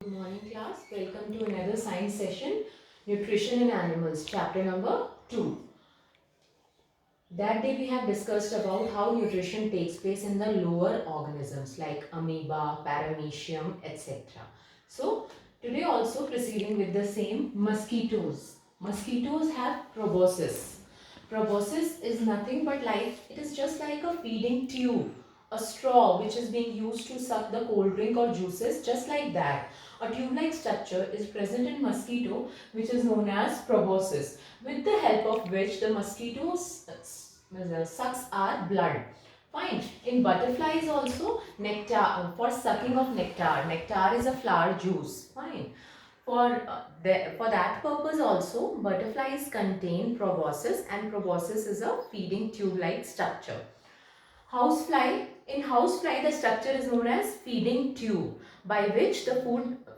Good morning class, welcome to another science session, Nutrition in Animals, chapter number 2. That day we have discussed about how nutrition takes place in the lower organisms like amoeba, paramecium, etc. So today also proceeding with the same, mosquitoes. Mosquitoes have proboscis. Proboscis is nothing but it is just like a feeding tube, a straw which is being used to suck the cold drink or juices, just like that. A tube-like structure is present in mosquito which is known as proboscis, with the help of which the mosquito sucks our blood. Fine. In butterflies also, nectar, for sucking of nectar. Nectar is a flower juice. Fine. For that purpose also, butterflies contain proboscis, and proboscis is a feeding tube-like structure. Housefly, in housefly the structure is known as feeding tube, by which the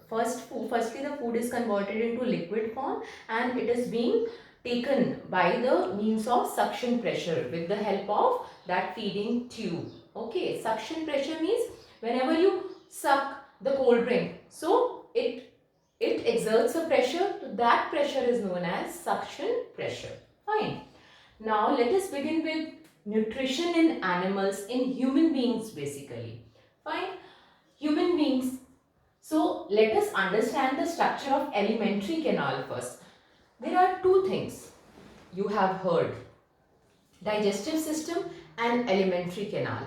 firstly the food is converted into liquid form and it is being taken by the means of suction pressure with the help of that feeding tube. Okay, suction pressure means whenever you suck the cold drink, so it exerts a pressure, so that pressure is known as suction pressure. Fine. Now let us begin with nutrition in animals, in human beings basically. Fine. Human beings. So let us understand the structure of alimentary canal first. There are two things you have heard: digestive system and alimentary canal.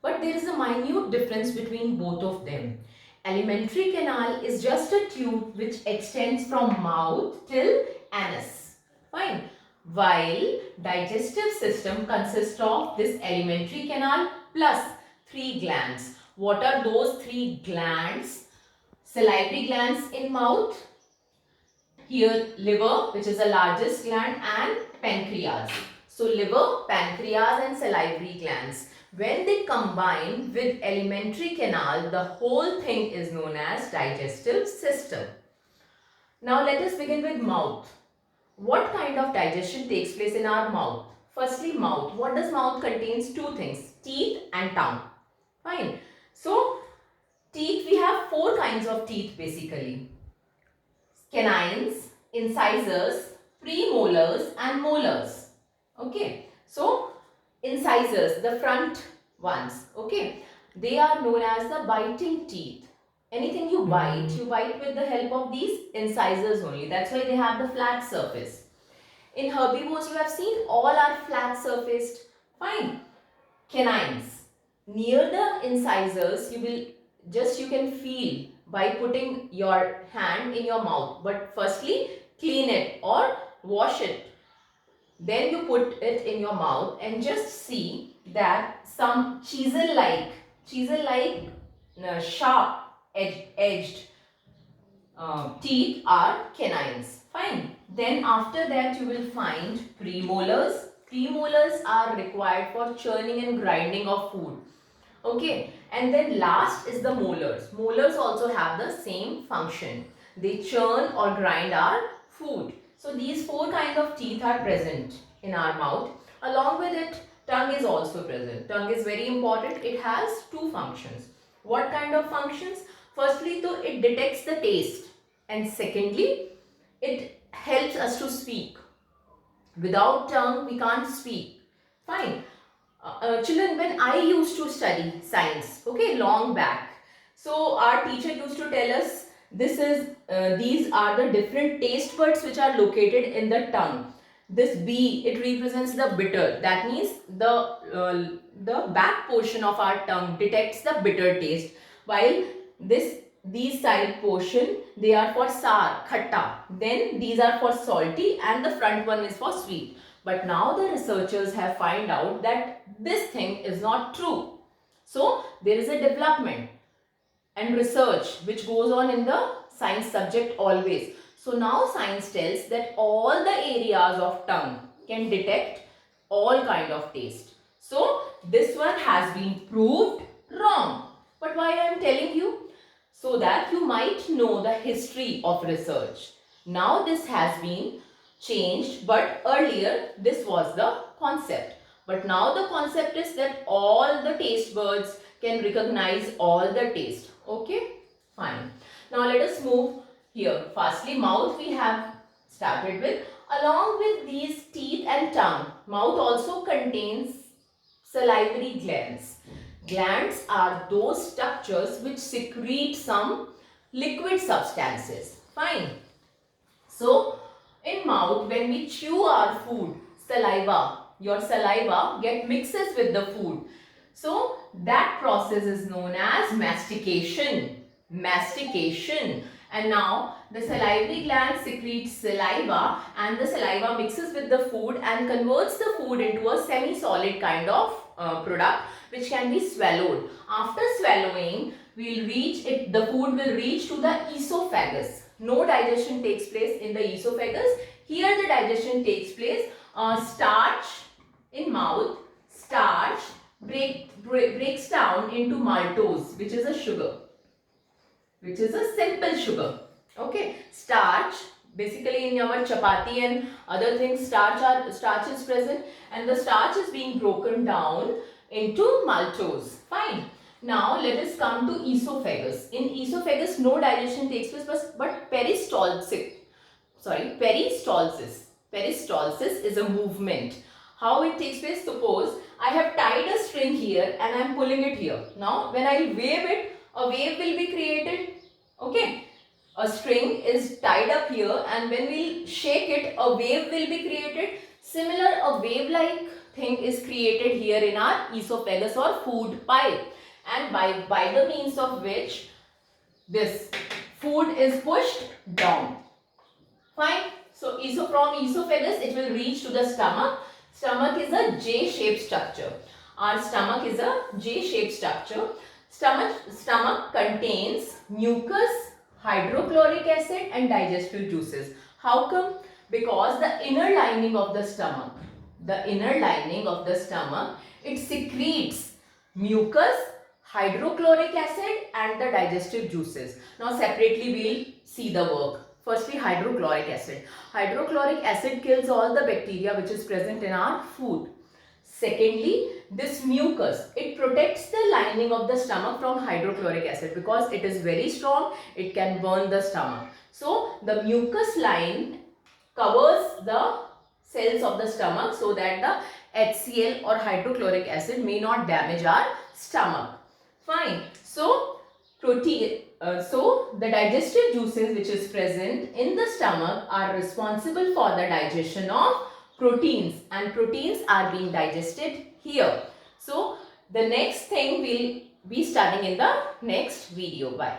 But there is a minute difference between both of them. Alimentary canal is just a tube which extends from mouth till anus. Fine. While digestive system consists of this alimentary canal plus three glands. What are those three glands? Salivary glands in mouth, here liver, which is the largest gland, and pancreas. So liver, pancreas and salivary glands. When they combine with alimentary canal, the whole thing is known as digestive system. Now let us begin with mouth. What kind of digestion takes place in our mouth? Firstly, mouth. What does mouth contains? Two things: teeth and tongue. Fine. So teeth, we have four kinds of teeth basically: canines, incisors, premolars and molars. Okay. So incisors, the front ones, okay, they are known as the biting teeth. Anything you bite with the help of these incisors only. That's why they have the flat surface. In herbivores, you have seen all are flat surfaced. Fine. Canines, near the incisors, you can feel by putting your hand in your mouth, but firstly clean it or wash it, then you put it in your mouth and just see that some sharp edged teeth are canines. Fine. Then after that you will find premolars. Premolars are required for churning and grinding of food. Okay. And then last is the molars. Molars also have the same function. They churn or grind our food. So these four kinds of teeth are present in our mouth. Along with it, tongue is also present. Tongue is very important. It has two functions. What kind of functions? Firstly, though, it detects the taste. And secondly, it helps us to speak. Without tongue, we can't speak. Fine. Children, when I used to study science, okay, long back, so our teacher used to tell us these are the different taste buds which are located in the tongue. This B, it represents the bitter. That means the back portion of our tongue detects the bitter taste, while these side portion, they are for sour, khatta. Then these are for salty and the front one is for sweet. But now the researchers have found out that this thing is not true. So there is a development and research which goes on in the science subject always. So now science tells that all the areas of tongue can detect all kind of taste. So this one has been proved wrong. But why I am telling you? So that you might know the history of research. Now this has been changed, but earlier this was the concept. But now the concept is that all the taste buds can recognize all the taste. Okay, fine. Now let us move here. Firstly, mouth we have started with. Along with these teeth and tongue, mouth also contains salivary glands. Glands are those structures which secrete some liquid substances. Fine. So, in mouth, when we chew our food, your saliva mixes with the food. So, that process is known as mastication. Mastication. And now, the salivary gland secretes saliva and the saliva mixes with the food and converts the food into a semi-solid kind of product which can be swallowed. After swallowing, the food will reach to the esophagus. No digestion takes place in the esophagus. Here the digestion takes place. Starch in mouth, starch breaks down into maltose, which is a sugar, which is a simple sugar. Okay, starch, basically in our chapati and other things, starch is present, and the starch is being broken down into maltose. Fine. Now let us come to esophagus. In esophagus, no digestion takes place, but peristalsis. Peristalsis is a movement. How it takes place? Suppose I have tied a string here and I am pulling it here. Now when I wave it, a wave will be created. Okay. A string is tied up here and when we shake it, a wave will be created. Similar, a wave-like thing is created here in our esophagus or food pipe. And by the means of which this food is pushed down. Fine. So from esophagus it will reach to the stomach. Stomach is a J-shaped structure. Our stomach is a J-shaped structure. Stomach contains mucus, hydrochloric acid and digestive juices. How come? Because the inner lining of the stomach, it secretes mucus, hydrochloric acid and the digestive juices. Now separately we will see the work. Firstly, hydrochloric acid. Hydrochloric acid kills all the bacteria which is present in our food. Secondly, this mucus, it protects the lining of the stomach from hydrochloric acid because it is very strong, it can burn the stomach. So, the mucus line covers the cells of the stomach so that the HCl or hydrochloric acid may not damage our stomach. Fine. So, the digestive juices which is present in the stomach are responsible for the digestion of proteins, and proteins are being digested here. So, the next thing we'll be studying in the next video. Bye.